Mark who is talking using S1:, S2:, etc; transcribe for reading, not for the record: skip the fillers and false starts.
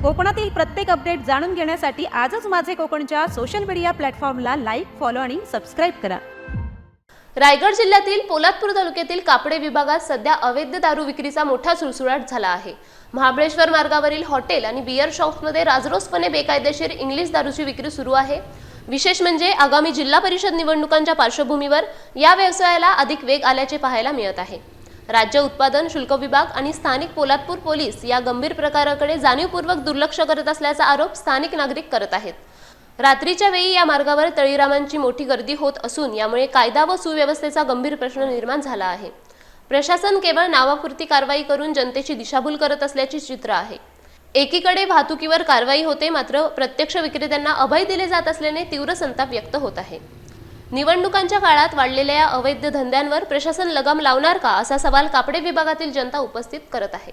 S1: कोकणातील प्रत्येक अपडेट जाणून घेण्यासाठी आजच माझे कोकणच्या सोशल मीडिया प्लॅटफॉर्मला लाईक, फॉलो आणि सबस्क्राईब करा।
S2: रायगड जिल्ह्यातील पोलादपूर तालुक्यातील कापडे विभागात सध्या अवैध दारू विक्रीचा मोठा सुळसुळाट झाला आहे। महाबळेश्वर मार्गावरील हॉटेल आणि बियर शॉप्समध्ये राजरोसपणे बेकायदेशीर इंग्लिश दारूची विक्री सुरू आहे। विशेष म्हणजे आगामी जिल्हा परिषद निवडणुकांच्या पार्श्वभूमीवर या व्यवसायाला अधिक वेग आल्याचे पाहायला मिळत आहे। राज्य उत्पादन शुल्क विभाग आणि स्थानिक पोलादपूर पोलीस या गंभीर प्रकाराकडे जाणीवपूर्वक दुर्लक्ष करत असल्याचा आरोप स्थानिक नागरिक करत आहेत। रात्रीच्या वेळी या मार्गावर तळीरामांची मोठी गर्दी होत असून यामुळे कायदा व सुव्यवस्थेचा गंभीर प्रश्न निर्माण झाला आहे। प्रशासन केवळ नावापुरती कारवाई करून जनतेची दिशाभूल करत असल्याचे चित्र आहे। एकीकडे वाहतुकीवर कारवाई होते, मात्र प्रत्यक्ष विक्रेत्यांना अभय दिले जात असल्याने तीव्र संताप व्यक्त होत आहे। निवडणुकांच्या काळात वाढलेल्या या अवैध धंद्यांवर प्रशासन लगाम लावणार का, असा सवाल कापडे विभागातील जनता उपस्थित करत आहे।